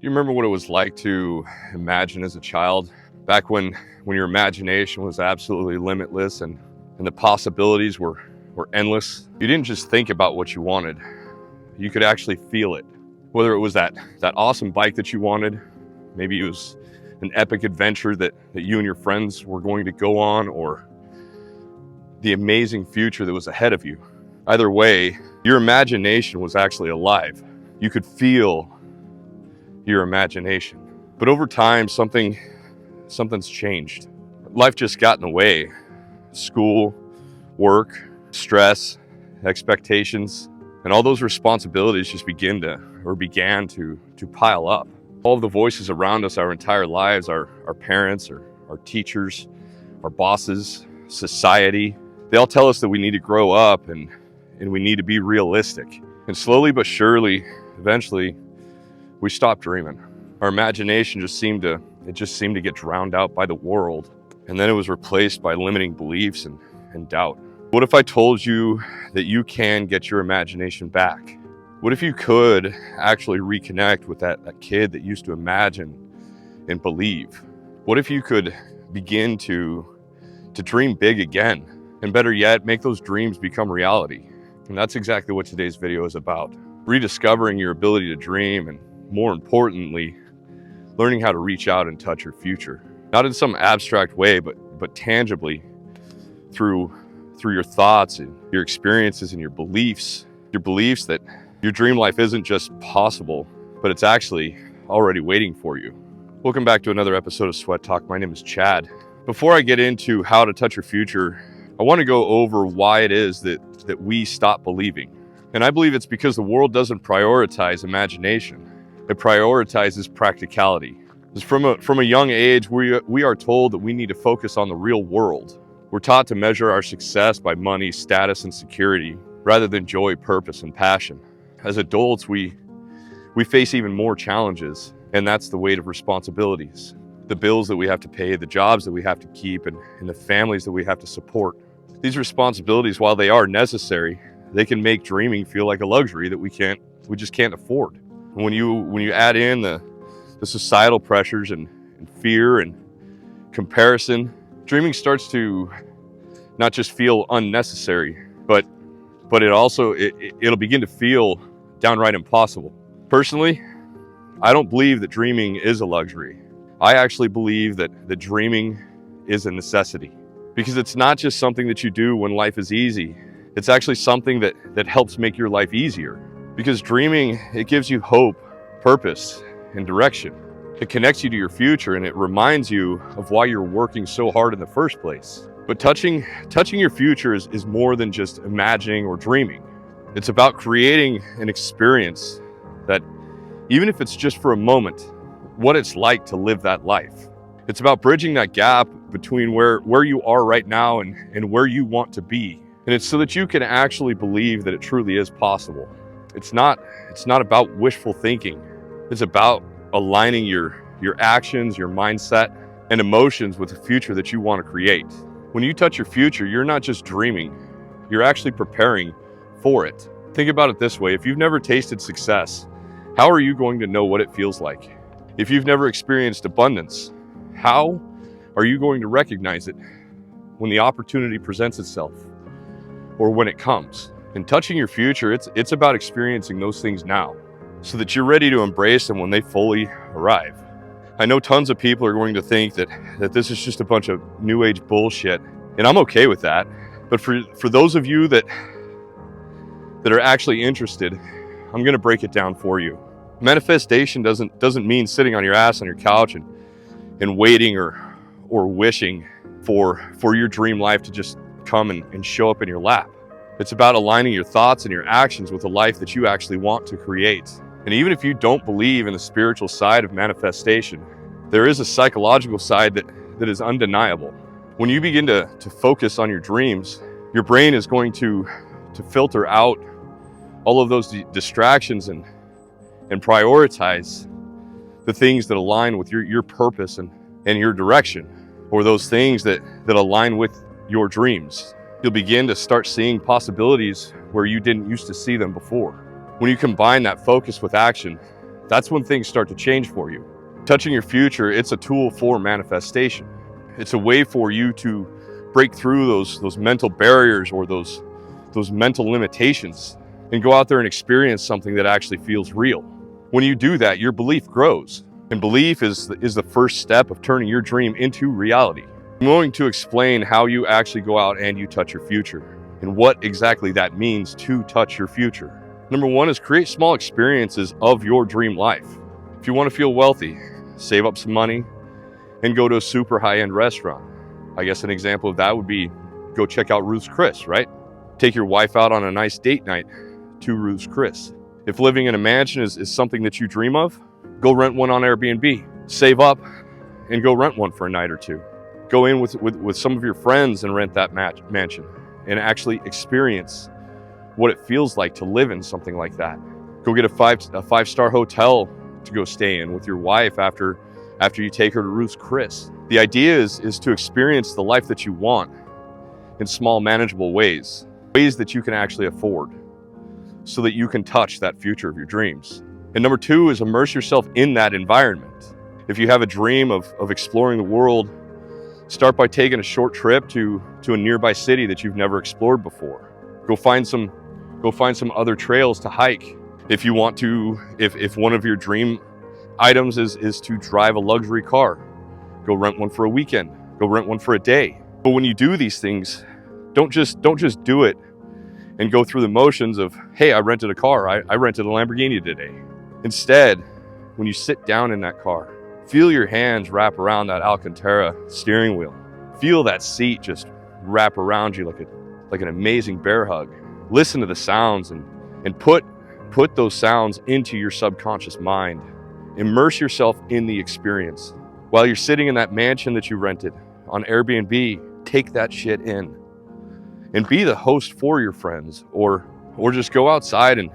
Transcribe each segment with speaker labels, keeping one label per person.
Speaker 1: You remember what it was like to imagine as a child? Back when your imagination was absolutely limitless and the possibilities were endless. You didn't just think about what you wanted. You could actually feel it. Whether it was that awesome bike that you wanted, maybe it was an epic adventure that you and your friends were going to go on, or the amazing future that was ahead of you. Either way, your imagination was actually alive. You could feel your imagination. But over time, something's changed. Life just got in the way. School, work, stress, expectations, and all those responsibilities just began to pile up. All of the voices around us our entire lives, our parents, our teachers, our bosses, society, they all tell us that we need to grow up and we need to be realistic. And slowly but surely, eventually, we stopped dreaming. Our imagination just seemed to get drowned out by the world. And then it was replaced by limiting beliefs and doubt. What if I told you that you can get your imagination back? What if you could actually reconnect with that kid that used to imagine and believe? What if you could begin to dream big again? And better yet, make those dreams become reality. And that's exactly what today's video is about. Rediscovering your ability to dream, and more importantly, learning how to reach out and touch your future. Not in some abstract way, but tangibly through your thoughts and your experiences and your beliefs that your dream life isn't just possible, but it's actually already waiting for you. Welcome back to another episode of Sweat Talk. My name is Chad. Before I get into how to touch your future, I want to go over why it is that we stop believing. And I believe it's because the world doesn't prioritize imagination. It prioritizes practicality. From a young age, we are told that we need to focus on the real world. We're taught to measure our success by money, status, and security, rather than joy, purpose, and passion. As adults, we face even more challenges, and that's the weight of responsibilities. The bills that we have to pay, the jobs that we have to keep, and the families that we have to support. These responsibilities, while they are necessary, they can make dreaming feel like a luxury that we just can't afford. When you add in the societal pressures and fear and comparison, dreaming starts to not just feel unnecessary, but it'll begin to feel downright impossible. Personally, I don't believe that dreaming is a luxury. I actually believe that dreaming is a necessity, because it's not just something that you do when life is easy. It's actually something that helps make your life easier. Because dreaming, it gives you hope, purpose, and direction. It connects you to your future, and it reminds you of why you're working so hard in the first place. But touching your future is more than just imagining or dreaming. It's about creating an experience that, even if it's just for a moment, what it's like to live that life. It's about bridging that gap between where you are right now and where you want to be. And it's so that you can actually believe that it truly is possible. It's not about wishful thinking. It's about aligning your actions, your mindset, and emotions with the future that you want to create. When you touch your future, you're not just dreaming, you're actually preparing for it. Think about it this way: if you've never tasted success, how are you going to know what it feels like? If you've never experienced abundance, how are you going to recognize it when the opportunity presents itself, or when it comes? In touching your future, it's about experiencing those things now, so that you're ready to embrace them when they fully arrive. I know tons of people are going to think that this is just a bunch of new age bullshit, and I'm okay with that. But for those of you that are actually interested, I'm going to break it down for you. Manifestation doesn't mean sitting on your ass on your couch and waiting or wishing for your dream life to just come and show up in your lap. It's about aligning your thoughts and your actions with the life that you actually want to create. And even if you don't believe in the spiritual side of manifestation, there is a psychological side that is undeniable. When you begin to focus on your dreams, your brain is going to filter out all of those distractions and prioritize the things that align with your purpose and your direction, or those things that align with your dreams. You'll begin to start seeing possibilities where you didn't used to see them before. When you combine that focus with action, that's when things start to change for you. Touching your future, it's a tool for manifestation. It's a way for you to break through those mental barriers or those mental limitations and go out there and experience something that actually feels real. When you do that, your belief grows. And belief is the first step of turning your dream into reality. I'm going to explain how you actually go out and you touch your future and what exactly that means to touch your future. Number one is create small experiences of your dream life. If you want to feel wealthy, save up some money and go to a super high-end restaurant. I guess an example of that would be go check out Ruth's Chris, right? Take your wife out on a nice date night to Ruth's Chris. If living in a mansion is something that you dream of, go rent one on Airbnb. Save up and go rent one for a night or two. Go in with some of your friends and rent that mansion and actually experience what it feels like to live in something like that. Go get a five-star hotel to go stay in with your wife after you take her to Ruth's Chris. The idea is to experience the life that you want in small, manageable ways that you can actually afford so that you can touch that future of your dreams. And number two is immerse yourself in that environment. If you have a dream of exploring the world, start by taking a short trip to a nearby city that you've never explored before. Go find some other trails to hike. If you want to, if one of your dream items is to drive a luxury car, go rent one for a weekend, go rent one for a day. But when you do these things, don't just do it and go through the motions of, hey, I rented a car, I rented a Lamborghini today. Instead, when you sit down in that car, feel your hands wrap around that Alcantara steering wheel. Feel that seat just wrap around you like an amazing bear hug. Listen to the sounds and put those sounds into your subconscious mind. Immerse yourself in the experience. While you're sitting in that mansion that you rented on Airbnb, take that shit in and be the host for your friends, or just go outside and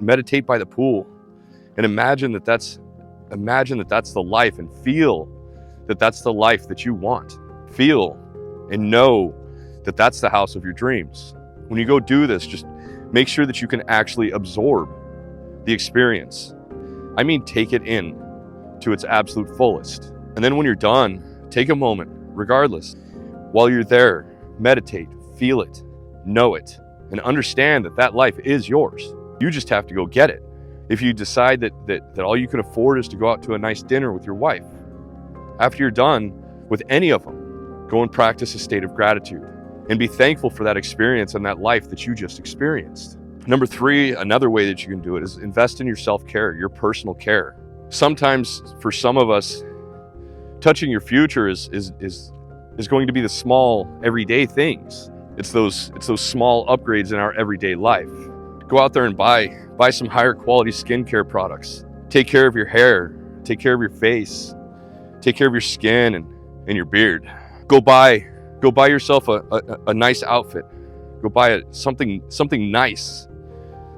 Speaker 1: meditate by the pool and imagine that that's the life, and feel that that's the life that you want. Feel and know that that's the house of your dreams. When you go do this, just make sure that you can actually absorb the experience. I mean, take it in to its absolute fullest. And then when you're done, take a moment, regardless. While you're there, meditate, feel it, know it, and understand that life is yours. You just have to go get it. If you decide that all you can afford is to go out to a nice dinner with your wife, after you're done with any of them, go and practice a state of gratitude and be thankful for that experience and that life that you just experienced. Number three, another way that you can do it is invest in your self-care, your personal care. Sometimes for some of us, touching your future is going to be the small everyday things. It's those small upgrades in our everyday life. Go out there and buy some higher quality skincare products. Take care of your hair, take care of your face, take care of your skin and your beard. Go buy yourself a nice outfit. Go buy something nice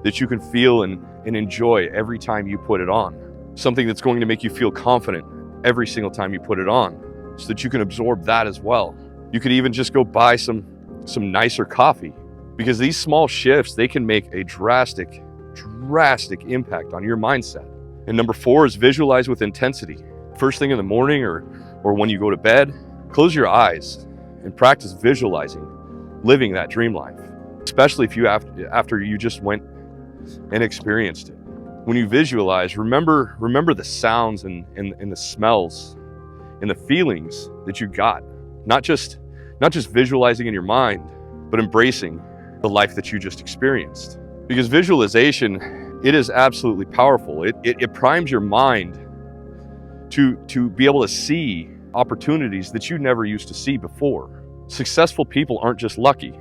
Speaker 1: that you can feel and enjoy every time you put it on. Something that's going to make you feel confident every single time you put it on, so that you can absorb that as well. You could even just go buy some nicer coffee, because these small shifts, they can make a drastic impact on your mindset. And number four is visualize with intensity. First thing in the morning or when you go to bed, close your eyes and practice visualizing living that dream life, especially if you after you just went and experienced it. When you visualize, remember the sounds and the smells and the feelings that you got. Not just visualizing in your mind, but embracing the life that you just experienced. Because visualization, it is absolutely powerful. It primes your mind to be able to see opportunities that you never used to see before. Successful people aren't just lucky.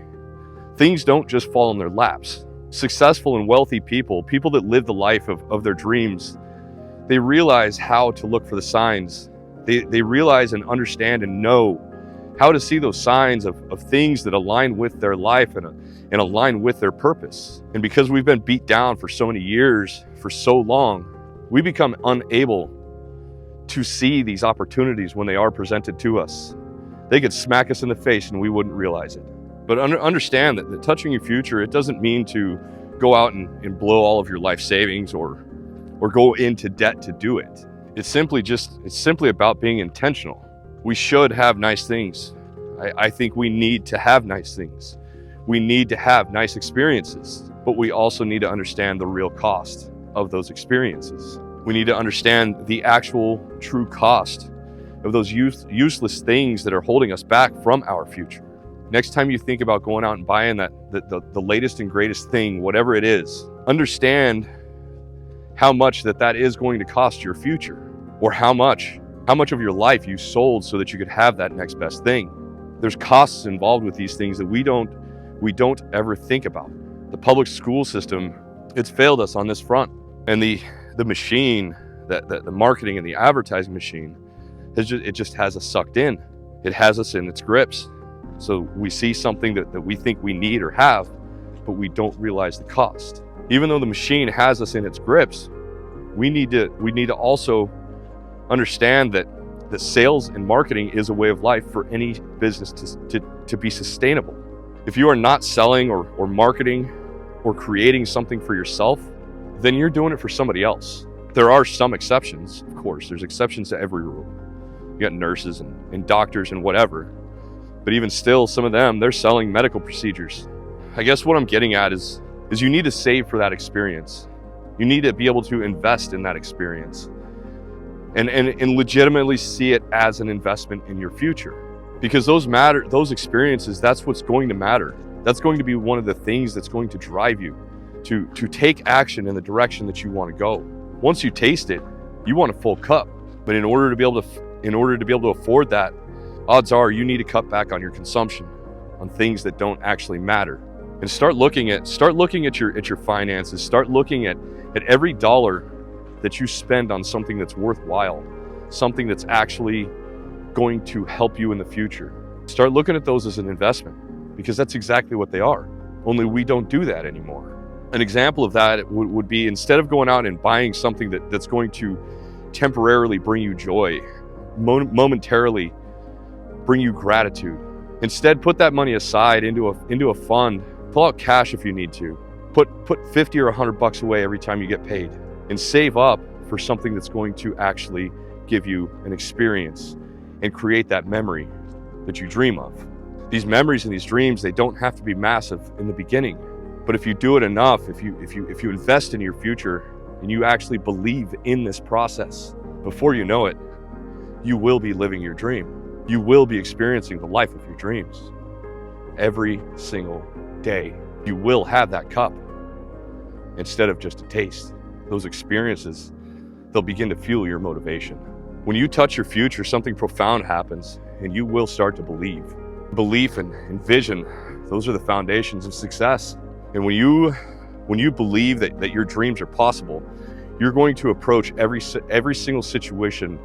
Speaker 1: Things don't just fall in their laps. Successful and wealthy people that live the life of their dreams, they realize how to look for the signs. They realize and understand and know how to see those signs of things that align with their life and align with their purpose. And because we've been beat down for so many years, for so long, we become unable to see these opportunities when they are presented to us. They could smack us in the face and we wouldn't realize it. But understand that touching your future, it doesn't mean to go out and blow all of your life savings or or go into debt to do it. It's simply about being intentional. We should have nice things. I think we need to have nice things. We need to have nice experiences, but we also need to understand the real cost of those experiences. We need to understand the actual true cost of those useless things that are holding us back from our future. Next time you think about going out and buying the latest and greatest thing, whatever it is, understand how much that is going to cost your future, or how much of your life you sold so that you could have that next best thing. There's costs involved with these things that we don't ever think about. The public school system, it's failed us on this front. And the machine, the marketing and the advertising machine, it just has us sucked in. It has us in its grips. So we see something that we think we need or have, but we don't realize the cost. Even though the machine has us in its grips, we need to also understand that sales and marketing is a way of life for any business to be sustainable. If you are not selling or marketing or creating something for yourself, then you're doing it for somebody else. There are some exceptions, of course. There's exceptions to every rule. You got nurses and doctors and whatever. But even still, some of them, they're selling medical procedures. I guess what I'm getting at is you need to save for that experience. You need to be able to invest in that experience and legitimately see it as an investment in your future. Because those experiences, that's what's going to matter. That's going to be one of the things that's going to drive you to take action in the direction that you want to go. Once you taste it, you want a full cup. But in order to be able to afford that, odds are you need to cut back on your consumption, on things that don't actually matter. And start looking at your finances. Start looking at every dollar that you spend on something that's worthwhile, something that's actually going to help you in the future. Start looking at those as an investment, because that's exactly what they are. Only we don't do that anymore. An example of that would be, instead of going out and buying something that's going to temporarily bring you joy, momentarily bring you gratitude, instead put that money aside into a fund. Pull out cash if you need to. Put 50 or $100 away every time you get paid, and save up for something that's going to actually give you an experience and create that memory that you dream of. These memories and these dreams, they don't have to be massive in the beginning, but if you do it enough, if you invest in your future and you actually believe in this process, before you know it, you will be living your dream. You will be experiencing the life of your dreams. Every single day, you will have that cup instead of just a taste. Those experiences, they'll begin to fuel your motivation. When you touch your future, something profound happens, and you will start to believe. Belief and vision, those are the foundations of success. And when you believe that your dreams are possible, you're going to approach every single situation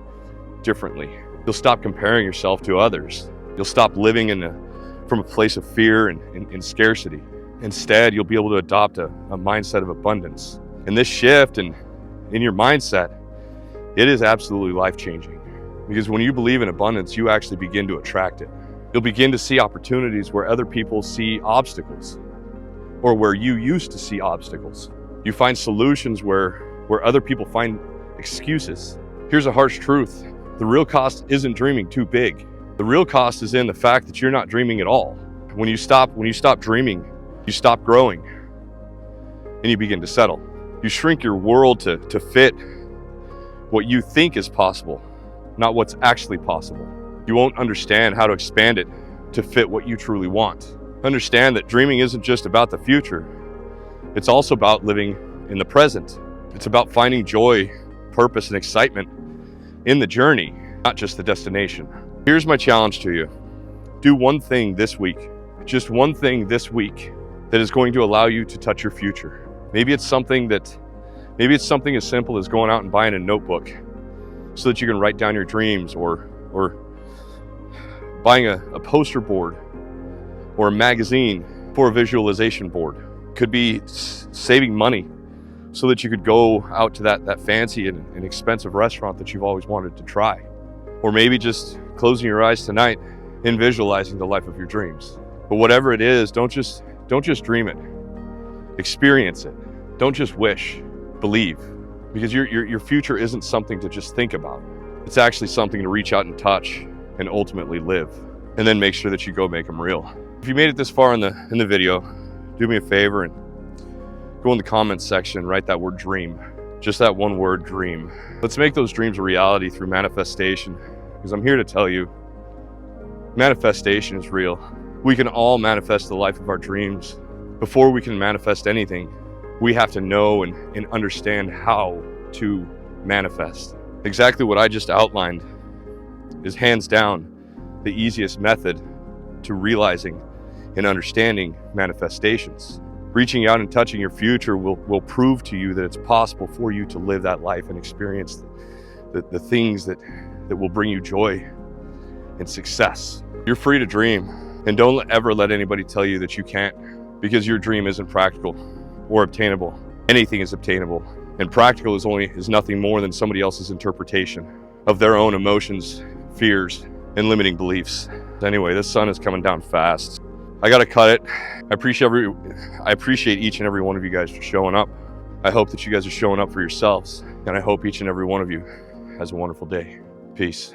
Speaker 1: differently. You'll stop comparing yourself to others. You'll stop living from a place of fear and scarcity. Instead, you'll be able to adopt a mindset of abundance. And this shift in your mindset, it is absolutely life-changing. Because when you believe in abundance, you actually begin to attract it. You'll begin to see opportunities where other people see obstacles, or where you used to see obstacles. You find solutions where other people find excuses. Here's a harsh truth. The real cost isn't dreaming too big. The real cost is in the fact that you're not dreaming at all. When you stop dreaming, you stop growing, and you begin to settle. You shrink your world to fit what you think is possible, not what's actually possible. You won't understand how to expand it to fit what you truly want. Understand that dreaming isn't just about the future. It's also about living in the present. It's about finding joy, purpose, and excitement in the journey, not just the destination. Here's my challenge to you. Do one thing this week, just one thing this week, that is going to allow you to touch your future. Maybe it's something as simple as going out and buying a notebook so that you can write down your dreams, or buying a poster board or a magazine for a visualization board. Could be saving money so that you could go out to that fancy and expensive restaurant that you've always wanted to try. Or maybe just closing your eyes tonight and visualizing the life of your dreams. But whatever it is, don't just dream it. Experience it. Don't just wish, believe. Because your future isn't something to just think about. It's actually something to reach out and touch and ultimately live. And then make sure that you go make them real. If you made it this far in the video, do me a favor and go in the comments section and write that word dream. Just that one word, dream. Let's make those dreams a reality through manifestation. Because I'm here to tell you, manifestation is real. We can all manifest the life of our dreams. Before we can manifest anything, we have to know and understand how to manifest. Exactly what I just outlined is hands down the easiest method to realizing and understanding manifestations. Reaching out and touching your future will prove to you that it's possible for you to live that life and experience the things that will bring you joy and success. You're free to dream, and don't ever let anybody tell you that you can't, because your dream isn't practical or obtainable. Anything is obtainable, and practical is nothing more than somebody else's interpretation of their own emotions, fears, and limiting beliefs. Anyway, this sun is coming down fast. I gotta cut it. I appreciate each and every one of you guys for showing up. I hope that you guys are showing up for yourselves, and I hope each and every one of you has a wonderful day. Peace.